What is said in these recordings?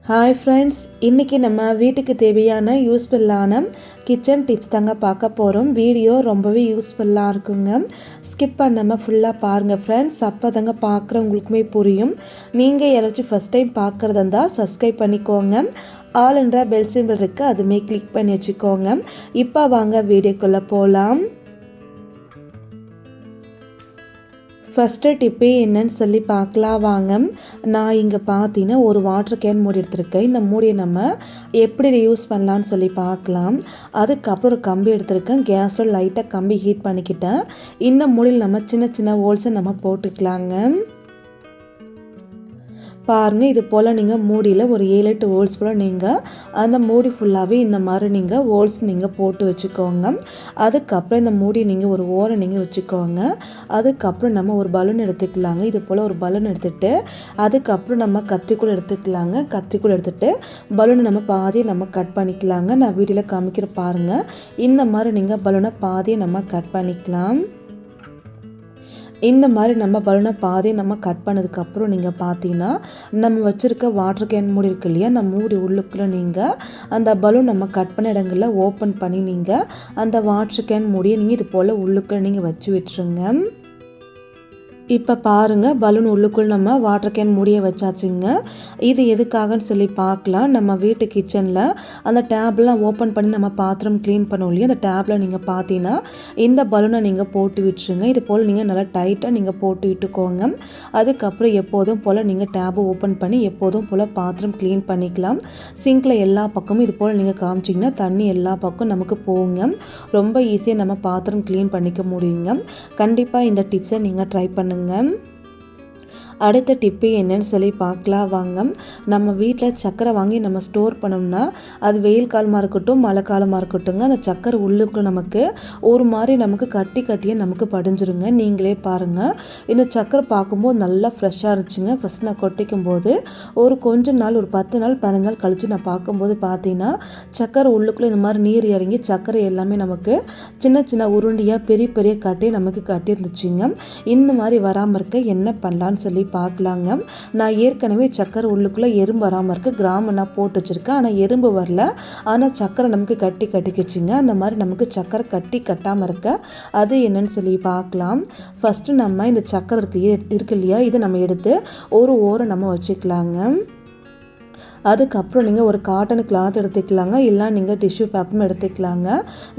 Hi friends, இன்றைக்கி நம்ம வீட்டுக்கு தேவையான யூஸ்ஃபுல்லான கிச்சன் டிப்ஸ் தாங்க பார்க்க போகிறோம். வீடியோ ரொம்பவே யூஸ்ஃபுல்லாக இருக்குங்க. ஸ்கிப் பண்ணாமல் ஃபுல்லாக பாருங்கள் ஃப்ரெண்ட்ஸ். அப்போ தாங்க பார்க்குறவங்களுக்குமே புரியும். நீங்கள் யாராச்சும் ஃபஸ்ட் டைம் பார்க்குறதா இருந்தால் சப்ஸ்கிரைப் பண்ணிக்கோங்க. ஆல் என்ற பெல் சிம்பிள் இருக்குது, அதுமே கிளிக் பண்ணி வச்சுக்கோங்க. இப்போ வாங்க வீடியோக்குள்ளே போகலாம். ஃபஸ்ட்டு டிப்பு என்னன்னு சொல்லி பார்க்கலாம் வாங்க. நான் இங்கே பார்த்தீங்கன்னா ஒரு வாட்டர் கேன் மூடி எடுத்திருக்கேன். இந்த மூடியை நம்ம எப்படி யூஸ் பண்ணலான்னு சொல்லி பார்க்கலாம். அதுக்கப்புறம் ஒரு கம்பி எடுத்திருக்கேன். கேஸில் லைட்டாக கம்பி ஹீட் பண்ணிக்கிட்டேன். இந்த மூடியில் நம்ம சின்ன சின்ன ஹோல்ஸை நம்ம போட்டுக்கலாங்க. பாருங்கள், இது போல் நீங்கள் மூடியில் ஒரு 7-8 ஹோல்ஸ் போல் நீங்கள் அந்த மூடி ஃபுல்லாகவே இந்த மாதிரி நீங்கள் ஹோல்ஸ் நீங்கள் போட்டு வச்சுக்கோங்க. அதுக்கப்புறம் இந்த மூடி நீங்கள் ஒரு ஓரம் நீங்கள் வச்சுக்கோங்க. அதுக்கப்புறம் நம்ம ஒரு பலூன் எடுத்துக்கலாங்க. இது போல் ஒரு பலூன் எடுத்துகிட்டு அதுக்கப்புறம் நம்ம கத்திரிக்கோல் எடுத்துக்கலாங்க. கத்திரிக்கோல் எடுத்துகிட்டு பலூனை நம்ம பாதியை நம்ம கட் பண்ணிக்கலாங்க. நான் வீடியோவில் காமிக்கிற பாருங்கள். இந்த மாதிரி நீங்கள் பலூனை பாதியை நம்ம கட் பண்ணிக்கலாம். இந்த மாதிரி நம்ம பலூனை பாதியை நம்ம கட் பண்ணதுக்கப்புறம் நீங்கள் பார்த்தீங்கன்னா நம்ம வச்சுருக்க வாட்டர் கேன் மூடி இருக்கு இல்லையா, அந்த மூடி உள்ளுக்குள்ளே நீங்கள் அந்த பலூன் நம்ம கட் பண்ண இடங்களில் ஓப்பன் பண்ணி நீங்கள் அந்த வாட்டர் கேன் மூடியை நீங்கள் இது போல் உள்ளுக்குள்ளே நீங்கள் வச்சு விட்டுருங்க. இப்போ பாருங்கள், பலூன் உள்ளுக்குள் நம்ம வாட்டர் கேன் மூடியை வச்சாச்சுங்க. இது எதுக்காகன்னு சொல்லி பார்க்கலாம். நம்ம வீட்டு கிச்சனில் அந்த டேப்லாம் ஓப்பன் பண்ணி நம்ம பாத்திரம் க்ளீன் பண்ணோம் இல்லையா, அந்த டேப்பில் நீங்கள் பார்த்தீங்கன்னா இந்த பலூனை நீங்கள் போட்டு விட்டுருங்க. இது போல் நீங்கள் நல்லா டைட்டாக நீங்கள் போட்டு விட்டுக்கோங்க. அதுக்கப்புறம் எப்போதும் போல் நீங்கள் டேப்பை ஓப்பன் பண்ணி எப்போதும் போல் பாத்திரம் க்ளீன் பண்ணிக்கலாம். சிங்கில் எல்லா பக்கமும் இது போல் நீங்கள் காமிச்சிங்கன்னா தண்ணி எல்லா பக்கம் நமக்கு போகுங்க. ரொம்ப ஈஸியாக நம்ம பாத்திரம் க்ளீன் பண்ணிக்க முடியுங்க. கண்டிப்பாக இந்த டிப்ஸை நீங்கள் ட்ரை பண்ணுங்கள். அடுத்த டிப்பு என்னன்னு சொல்லி பார்க்கலாம் வாங்க. நம்ம வீட்டில் சக்கரை வாங்கி நம்ம ஸ்டோர் பண்ணோம்னா அது வெயில் காலமாக இருக்கட்டும் மழை காலமாக இருக்கட்டும்ங்க, அந்த சக்கரை உள்ளுக்கு நமக்கு ஒரு மாதிரி நமக்கு கட்டியே நமக்கு படிஞ்சிருங்க. நீங்களே பாருங்கள், இந்த சக்கரை பார்க்கும்போது நல்லா ஃப்ரெஷ்ஷாக இருந்துச்சுங்க. ஃபஸ்ட் நான் கொட்டிக்கும் போது ஒரு கொஞ்ச நாள் ஒரு 10 நாள் 15 நாள் கழித்து நான் பார்க்கும்போது பார்த்தீங்கன்னா சக்கரை உள்ளுக்குள்ளே இந்த மாதிரி நீர் இறங்கி சக்கரை எல்லாமே நமக்கு சின்ன சின்ன உருண்டியாக பெரிய பெரிய கட்டையை நமக்கு கட்டியிருந்துச்சுங்க. இந்த மாதிரி வராமல் இருக்க என்ன பண்ணலான்னு சொல்லி பார்க்கலாங்க. நான் ஏற்கனவே சக்கரை உள்ளுக்குள்ளே எறும்பு வராமல் இருக்க கிராம நான் போட்டு வச்சுருக்கேன். ஆனால் எறும்பு வரல, ஆனால் சக்கரை நமக்கு கட்டிக்கிச்சுங்க. அந்த மாதிரி நமக்கு சக்கரை கட்டாமல் இருக்க அது என்னன்னு சொல்லி பார்க்கலாம். ஃபஸ்ட்டு நம்ம இந்த சக்கரை இருக்கு இல்லையா, இதை நம்ம எடுத்து ஒரு ஓரம் நம்ம வச்சுக்கலாங்க. அதுக்கப்புறம் நீங்கள் ஒரு காட்டன் கிளாத் எடுத்துக்கலாங்க, இல்லை நீங்கள் டிஷ்யூ பேப்பரும் எடுத்துக்கலாங்க.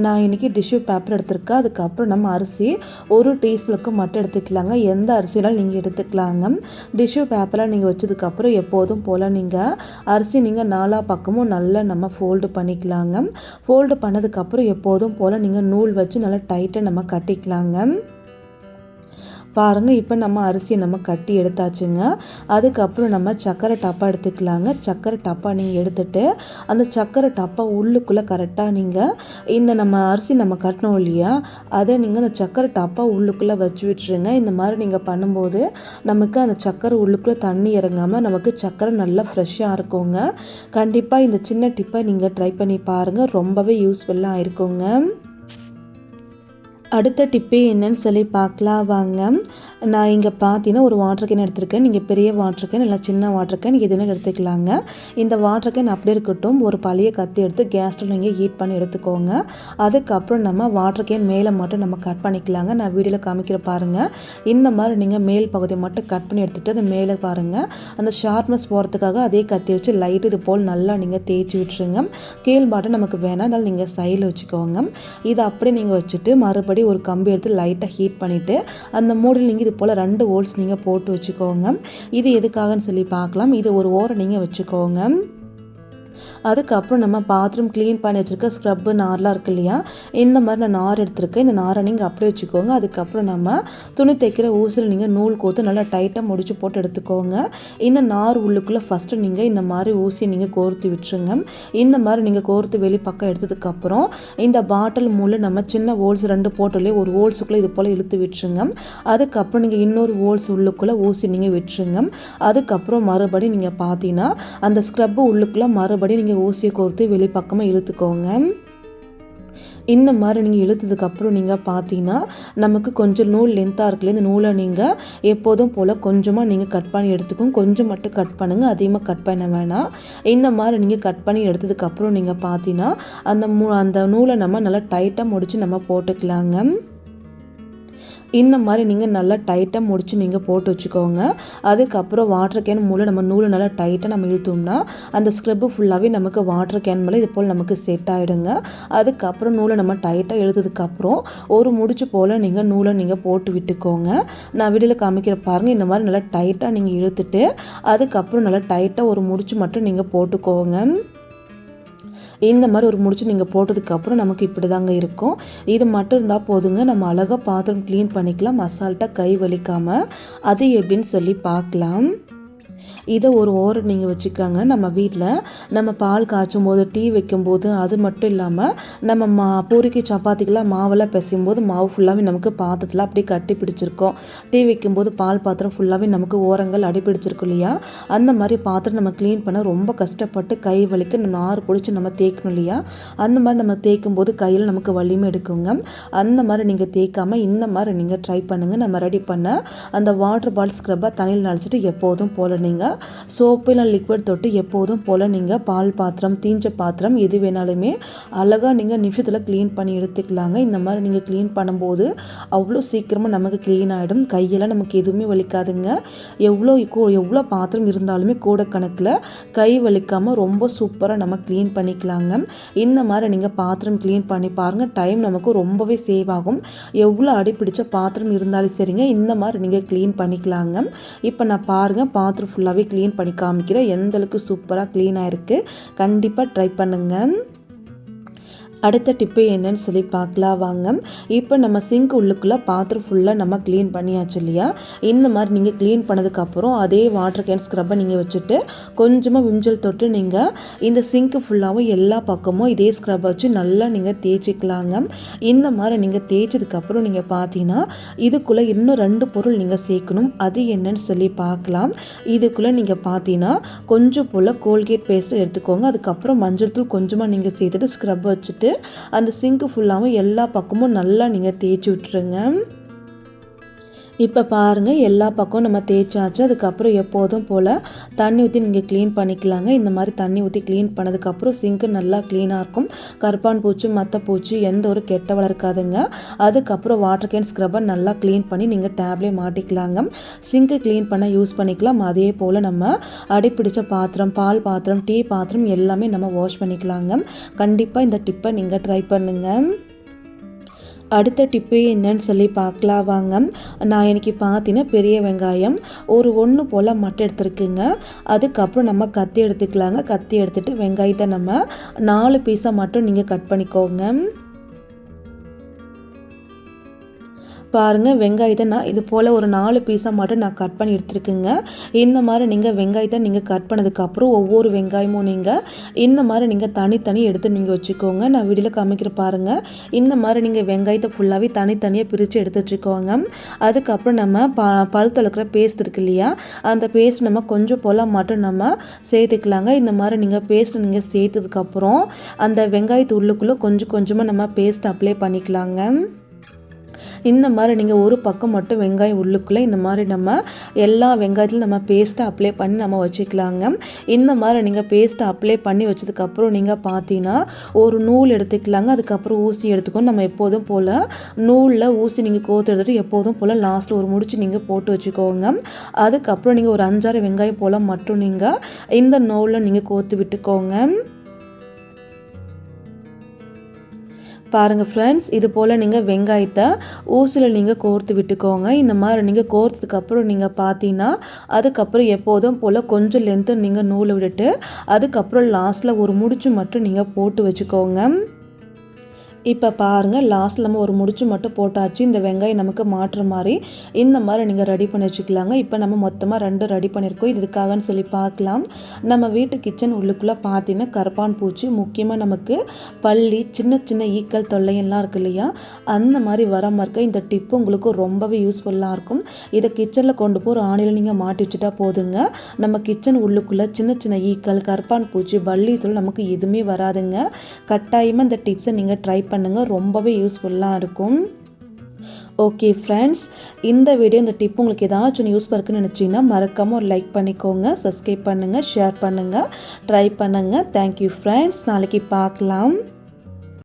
நான் இன்றைக்கி டிஷ்யூ பேப்பர் எடுத்துருக்கேன். அதுக்கப்புறம் நம்ம அரிசி ஒரு டீஸ்பூனுக்கு மட்டும் எடுத்துக்கலாங்க. எந்த அரிசினாலும் நீங்கள் எடுத்துக்கலாங்க. டிஷ்யூ பேப்பரில் நீங்கள் வச்சதுக்கப்புறம் எப்போதும் போல் நீங்கள் அரிசி நீங்கள் 4 பக்கமும் நல்லா நம்ம ஃபோல்டு பண்ணிக்கலாங்க. ஃபோல்டு பண்ணதுக்கப்புறம் எப்போதும் போல் நீங்கள் நூல் வச்சு நல்லா டைட்டாக நம்ம கட்டிக்கலாங்க. பாருங்கள், இப்போ நம்ம அரிசியை நம்ம கட்டி எடுத்தாச்சுங்க. அதுக்கப்புறம் நம்ம சக்கரை டப்பா எடுத்துக்கலாங்க. சக்கரை டப்பா நீங்கள் எடுத்துகிட்டு அந்த சக்கரை டப்பா உள்ளுக்குள்ளே கரெக்டாக நீங்கள் இந்த நம்ம அரிசி நம்ம கட்டணும் இல்லையா, அதை நீங்கள் அந்த சக்கரை டப்பா உள்ளுக்குள்ளே வச்சு விட்டுருங்க. இந்த மாதிரி நீங்கள் பண்ணும்போது நமக்கு அந்த சக்கரை உள்ளுக்குள்ளே தண்ணி இறங்காமல் நமக்கு சக்கரை நல்லா ஃப்ரெஷ்ஷாக இருக்குங்க. கண்டிப்பாக இந்த சின்ன டிப்பை நீங்கள் ட்ரை பண்ணி பாருங்கள், ரொம்பவே யூஸ்ஃபுல்லாக இருக்குங்க. அடுத்த டிப்பு என்னன்னு சொல்லி பார்க்கலாம் வாங்க. நான் இங்கே பார்த்தீங்கன்னா ஒரு வாட்டர் கேன் எடுத்துருக்கேன். நீங்கள் பெரிய வாட்டர் கேன் இல்லை சின்ன வாட்டர் கேன் எதுன்னு எடுத்துக்கலாங்க. இந்த வாட்டர் கேன் அப்படியே இருக்கட்டும், ஒரு பழைய கத்தி எடுத்து கேஸில் நீங்கள் ஹீட் பண்ணி எடுத்துக்கோங்க. அதுக்கப்புறம் நம்ம வாட்டர் கேன் மேலே மட்டும் நம்ம கட் பண்ணிக்கலாங்க. நான் வீடியோவில் காமிக்கிற பாருங்கள். இந்த மாதிரி நீங்கள் மேல் பகுதியை மட்டும் கட் பண்ணி எடுத்துகிட்டு அந்த மேலே பாருங்கள் அந்த ஷார்ப்னஸ் போகிறதுக்காக அதே கத்தி வச்சு லைட்டு இது போல் நல்லா நீங்கள் தேய்ச்சி விட்டுருங்க. கீழ் பாட்டம் நமக்கு வேணாம், அதனால் நீங்கள் சைடில் வச்சுக்கோங்க. இதை அப்படியே நீங்கள் வச்சுட்டு மறுபடி ஒரு கம்பி எடுத்து லைட்டாக ஹீட் பண்ணிவிட்டு அந்த மூடியில் நீங்கள் இது போல் 2 ஹோல்ஸ் நீங்கள் போட்டு வச்சுக்கோங்க. இது எதுக்காகன்னு சொல்லி பார்க்கலாம். இது ஒரு ஓரம் நீங்கள் வச்சுக்கோங்க. அதுக்கப்புறம் நம்ம பாத்ரூம் க்ளீன் பண்ணி வச்சுருக்க ஸ்க்ரப்பு நார்லாம் இருக்கு இல்லையா, இந்த மாதிரி நான் நார் எடுத்துருக்கேன். இந்த நாரை நீங்கள் அப்படியே வச்சுக்கோங்க. அதுக்கப்புறம் நம்ம துணி தைக்கிற ஊசியில் நீங்கள் நூல் கோர்த்து நல்லா டைட்டாக முடிச்சு போட்டு எடுத்துக்கோங்க. இந்த நார் உள்ளுக்குள்ளே ஃபஸ்ட்டு நீங்கள் இந்த மாதிரி ஊசியை நீங்கள் கோர்த்து விட்டுருங்க. இந்த மாதிரி நீங்கள் கோர்த்து வெளி பக்கம் எடுத்ததுக்கப்புறம் இந்த பாட்டில் மூலம் நம்ம சின்ன ஹோல்ஸ் 2 போட்டோலே ஒரு ஹோல்ஸுக்குள்ளே இது போல் இழுத்து விட்டுருங்க. அதுக்கப்புறம் நீங்கள் இன்னொரு ஹோல்ஸ் உள்ளுக்குள்ளே ஊசி நீங்கள் விட்டுருங்க. அதுக்கப்புறம் மறுபடியும் நீங்கள் பார்த்தீங்கன்னா அந்த ஸ்க்ரப்பு உள்ளுக்குள்ளே மறுபடியும் நீங்கள் ஊசியை கோர்த்து வெளி பக்கமாக இழுத்துக்கோங்க. இந்த மாதிரி நீங்கள் இழுத்ததுக்கப்புறம் நீங்கள் பார்த்தீங்கன்னா நமக்கு கொஞ்சம் நூல் லென்த்தாக இருக்குல்ல, இந்த நூலை நீங்கள் எப்போதும் போல் கொஞ்சமாக நீங்கள் கட் பண்ணி எடுத்துக்கோங்க. கொஞ்சம் மட்டும் கட் பண்ணுங்கள், அதிகமாக கட் பண்ண வேணாம். இந்த மாதிரி நீங்கள் கட் பண்ணி எடுத்ததுக்கப்புறம் நீங்கள் பார்த்தீங்கன்னா அந்த நூலை நம்ம நல்லா டைட்டாக முடித்து நம்ம போட்டுக்கலாங்க. இந்த மாதிரி நீங்கள் நல்லா டைட்டாக முடித்து நீங்கள் போட்டு வச்சுக்கோங்க. அதுக்கப்புறம் வாட்டர் கேன் மூலம் நம்ம நூலை நல்லா டைட்டாக நம்ம இழுத்தோம்னா அந்த ஸ்க்ரப்பு ஃபுல்லாகவே நமக்கு வாட்டர் கேன் மேலே இது போல் நமக்கு செட் ஆகிடுங்க. அதுக்கப்புறம் நூலை நம்ம டைட்டாக இழுத்ததுக்கப்புறம் ஒரு முடிச்சு போல் நீங்கள் நூலை நீங்கள் போட்டு விட்டுக்கோங்க. நான் வீடியோவில் காமிக்கிற பாருங்கள், இந்த மாதிரி நல்லா டைட்டாக நீங்கள் இழுத்துட்டு அதுக்கப்புறம் நல்லா டைட்டாக ஒரு முடிச்சு மட்டும் நீங்கள் போட்டுக்கோங்க. இந்த மாதிரி ஒரு முடிச்சு நீங்கள் போட்டதுக்கப்புறம் நமக்கு இப்படி தாங்க இருக்கும். இது மட்டும் இருந்தால் போதுங்க, நம்ம அழகாக பாத்திரம் க்ளீன் பண்ணிக்கலாம் அசால்ட்டாக கை வலிக்காமல். அது எப்படின்னு சொல்லி பார்க்கலாம். இதை ஒரு ஓரம் நீங்கள் வச்சுக்காங்க. நம்ம வீட்டில் நம்ம பால் காய்ச்சும் போது, டீ வைக்கும்போது, அது மட்டும் இல்லாமல் நம்ம பூரிக்கு சப்பாத்திக்கெலாம் மாவெல்லாம் பிசையும் போது மாவு ஃபுல்லாகவே நமக்கு பாத்திரத்தில் அப்படியே கட்டி பிடிச்சிருக்கோம். டீ வைக்கும்போது பால் பாத்திரம் ஃபுல்லாகவே நமக்கு ஓரங்கள் அடி பிடிச்சிருக்கும் இல்லையா? அந்த மாதிரி பாத்திரம் நம்ம க்ளீன் பண்ண ரொம்ப கஷ்டப்பட்டு கை வலிக்கு நம்ம நார் பிடிச்சி நம்ம தேய்க்கணும் இல்லையா? அந்த மாதிரி நம்ம தேய்க்கும் போது கையில் நமக்கு வலிமை எடுக்குங்க. அந்த மாதிரி நீங்கள் தேய்க்காமல் இந்த மாதிரி நீங்கள் ட்ரை பண்ணுங்கள். நம்ம ரெடி பண்ண அந்த வாட்டர் பால் ஸ்க்ரப்பை தண்ணியில் நனைச்சிட்டு எப்போதும் போல் நீங்கள் சோப்பு இல்லை லிக்விட் தொட்டு எப்போதும் போல் நீங்கள் பால் பாத்திரம், தீஞ்ச பாத்திரம் எது வேணாலுமே அழகாக நீங்கள் நிமிஷத்தில் க்ளீன் பண்ணி எடுத்துக்கலாங்க. இந்த மாதிரி நீங்கள் க்ளீன் பண்ணும்போது அவ்வளோ சீக்கிரமாக நமக்கு க்ளீன் ஆகிடும். கையெல்லாம் நமக்கு எதுவுமே வலிக்காதுங்க. எவ்வளோ பாத்திரம் இருந்தாலுமே கூட கணக்கில் கை வலிக்காமல் ரொம்ப சூப்பராக நம்ம க்ளீன் பண்ணிக்கலாங்க. இந்த மாதிரி நீங்கள் பாத்திரம் க்ளீன் பண்ணி பாருங்கள். டைம் நமக்கு ரொம்பவே சேவ் ஆகும். எவ்வளோ அடிப்பிடிச்ச பாத்திரம் இருந்தாலும் சரிங்க, இந்த மாதிரி நீங்கள் க்ளீன் பண்ணிக்கலாங்க. இப்போ நான் பாருங்கள் பாத்திரம் ஃபுல்லாகவே க்ளீன் பண்ணி காமிக்கிறேன். எந்த அளவுக்கு சூப்பராக க்ளீனாக இருக்குது. கண்டிப்பாக ட்ரை பண்ணுங்கள். அடுத்த டிப்பு என்னன்னு சொல்லி பார்க்கலாம் வாங்க. இப்போ நம்ம சிங்க் உள்ளுக்குள்ளே பாத்திரம் ஃபுல்லாக நம்ம க்ளீன் பண்ணியாச்சு இல்லையா? இந்த மாதிரி நீங்கள் க்ளீன் பண்ணதுக்கப்புறம் அதே வாட்டர் கேன் ஸ்க்ரப்பை நீங்கள் வச்சுட்டு கொஞ்சமாக விம்ஜல் தொட்டு நீங்கள் இந்த சிங்க்கு ஃபுல்லாகவும் எல்லா பக்கமும் இதே ஸ்க்ரப்பை வச்சு நல்லா நீங்கள் தேய்ச்சிக்கலாங்க. இந்த மாதிரி நீங்கள் தேய்ச்சதுக்கப்புறம் நீங்கள் பார்த்தீங்கன்னா இதுக்குள்ளே இன்னும் 2 பொருள் நீங்கள் சேர்க்கணும். அது என்னன்னு சொல்லி பார்க்கலாம். இதுக்குள்ளே நீங்கள் பார்த்தீங்கன்னா கொஞ்சம் போல் கோல்கேட் பேஸ்ட்டு எடுத்துக்கோங்க. அதுக்கப்புறம் மஞ்சள் தூள் கொஞ்சமாக நீங்கள் சேர்த்துட்டு ஸ்க்ரப்பை வச்சுட்டு அந்த சிங்க் ஃபுல்லாகவும் எல்லா பக்கமும் நல்லா நீங்கள் தேய்ச்சி விட்டுருங்க. இப்போ பாருங்கள் எல்லா பக்கம் நம்ம தேய்ச்சாச்சு. அதுக்கப்புறம் எப்போதும் போல் தண்ணி ஊற்றி நீங்கள் க்ளீன் பண்ணிக்கலாங்க. இந்த மாதிரி தண்ணி ஊற்றி க்ளீன் பண்ணதுக்கப்புறம் சிங்க்கு நல்லா க்ளீனாக இருக்கும். கருப்பான் பூச்சி மற்ற பூச்சி எந்த ஒரு கெட்ட வளர்க்காதுங்க. அதுக்கப்புறம் வாட்டர் கேன் ஸ்க்ரப்பை நல்லா க்ளீன் பண்ணி நீங்கள் டேப்லேயே மாட்டிக்கலாங்க. சிங்க்கு க்ளீன் பண்ண யூஸ் பண்ணிக்கலாம். அதே போல் நம்ம அடிப்பிடிச்ச பாத்திரம், பால் பாத்திரம், டீ பாத்திரம் எல்லாமே நம்ம வாஷ் பண்ணிக்கலாங்க. கண்டிப்பாக இந்த டிப்பை நீங்கள் ட்ரை பண்ணுங்கள். அடுத்த டிப்பு என்னன்னு சொல்லி பார்க்கலாம் வாங்க. நான் எனக்கு பார்த்தீங்கன்னா பெரிய வெங்காயம் ஒரு 1 போல் மட்டும் எடுத்துருக்குங்க. அதுக்கப்புறம் நம்ம கத்தி எடுத்துக்கலாங்க. கத்தி எடுத்துகிட்டு வெங்காயத்தை நம்ம 4 பீஸாக மட்டும் நீங்கள் கட் பண்ணிக்கோங்க. பாருங்கள் வெங்காயத்தை நான் இது போல் ஒரு 4 பீஸாக மட்டும் நான் கட் பண்ணி எடுத்துருக்குங்க. இந்த மாதிரி நீங்கள் வெங்காயத்தை நீங்கள் கட் பண்ணதுக்கப்புறம் ஒவ்வொரு வெங்காயமும் நீங்கள் இந்த மாதிரி நீங்கள் தனித்தனி எடுத்து நீங்கள் வச்சுக்கோங்க. நான் வீடியோவில் காமிக்கிற பாருங்கள். இந்த மாதிரி நீங்கள் வெங்காயத்தை ஃபுல்லாகவே தனித்தனியாக பிரித்து எடுத்து வச்சுக்கோங்க. அதுக்கப்புறம் நம்ம பல் துலக்கிற பேஸ்ட் இருக்கு இல்லையா? அந்த பேஸ்ட் நம்ம கொஞ்சம் போல் மட்டும் நம்ம சேர்த்துக்கலாங்க. இந்த மாதிரி நீங்கள் பேஸ்ட் நீங்கள் சேர்த்ததுக்கப்புறம் அந்த வெங்காயத்து உள்ளுக்குள்ளே கொஞ்சம் கொஞ்சமாக நம்ம பேஸ்ட் அப்ளை பண்ணிக்கலாங்க. இந்த மாதிரி நீங்கள் ஒரு பக்கம் மட்டும் வெங்காயம் உள்ளுக்குள்ளே இந்த மாதிரி நம்ம எல்லா வெங்காயத்திலும் நம்ம பேஸ்ட்டை அப்ளை பண்ணி நம்ம வச்சுக்கலாங்க. இந்த மாதிரி நீங்கள் பேஸ்ட்டை அப்ளை பண்ணி வச்சதுக்கப்புறம் நீங்கள் பார்த்தீங்கன்னா ஒரு நூல் எடுத்துக்கலாங்க. அதுக்கப்புறம் ஊசி எடுத்துக்கணும். நம்ம எப்போதும் போல் நூலில் ஊசி நீங்கள் கோர்த்து எடுத்துகிட்டு எப்போதும் போல் லாஸ்ட்டில் ஒரு முடிச்சு நீங்கள் போட்டு வச்சுக்கோங்க. அதுக்கப்புறம் நீங்கள் ஒரு 5-6 வெங்காயம் போல் மட்டும் நீங்கள் இந்த நூலில் நீங்கள் கோர்த்து விட்டுக்கோங்க. பாருங்கள் ஃப்ரெண்ட்ஸ், இது போல் நீங்கள் வெங்காயத்தை ஊசியில் நீங்கள் கோர்த்து விட்டுக்கோங்க. இந்த மாதிரி நீங்கள் கோர்த்ததுக்கப்புறம் நீங்கள் பார்த்தீங்கன்னா அதுக்கப்புறம் எப்போதும் போல் கொஞ்சம் லென்த்து நீங்கள் நூலை விட்டுட்டு அதுக்கப்புறம் லாஸ்ட்டில் ஒரு முடிச்சு மட்டும் நீங்கள் போட்டு வச்சுக்கோங்க. இப்போ பாருங்கள் லாஸ்ட்டில் நம்ம ஒரு முடிச்சு மட்டும் போட்டாச்சு. இந்த வெங்காயம் நமக்கு மாட்டுற மாதிரி இந்த மாதிரி நீங்கள் ரெடி பண்ணி வச்சுக்கலாங்க. இப்போ நம்ம மொத்தமாக 2 ரெடி பண்ணியிருக்கோம். இதுக்காகன்னு சொல்லி பார்க்கலாம். நம்ம வீட்டு கிச்சன் உள்ளுக்குள்ளே பார்த்தீங்கன்னா கருப்பான் பூச்சி, முக்கியமாக நமக்கு பல்லி, சின்ன சின்ன ஈக்கள் தொல்லையெல்லாம் இருக்கு இல்லையா? அந்த மாதிரி வராமல் இருக்க இந்த டிப்பு உங்களுக்கு ரொம்பவே யூஸ்ஃபுல்லாக இருக்கும். இதை கிச்சனில் கொண்டு போய் ஒரு ஆணியில் நீங்கள் மாட்டி வச்சுட்டா போதுங்க. நம்ம கிச்சன் உள்ளுக்குள்ளே சின்ன சின்ன ஈக்கள், கருப்பான் பூச்சி, பல்லி தொல்லை நமக்கு எதுவுமே வராதுங்க. கட்டாயமாக இந்த டிப்ஸை நீங்கள் ட்ரை பண்ணுங்கள், ரொம்பவே யூஸ்ஃபுல்லாக இருக்கும். ஓகே ஃப்ரெண்ட்ஸ், இந்த வீடியோ இந்த டிப் உங்களுக்கு ஏதாச்சும் யூஸ்ஃபுல்லாக இருக்குன்னு நினச்சிங்கன்னா மறக்காமல் ஒரு லைக் பண்ணிக்கோங்க, சப்ஸ்கிரைப் பண்ணுங்கள், ஷேர் பண்ணுங்கள், ட்ரை பண்ணுங்கள். தேங்க்யூ ஃப்ரெண்ட்ஸ், நாளைக்கு பார்க்கலாம்.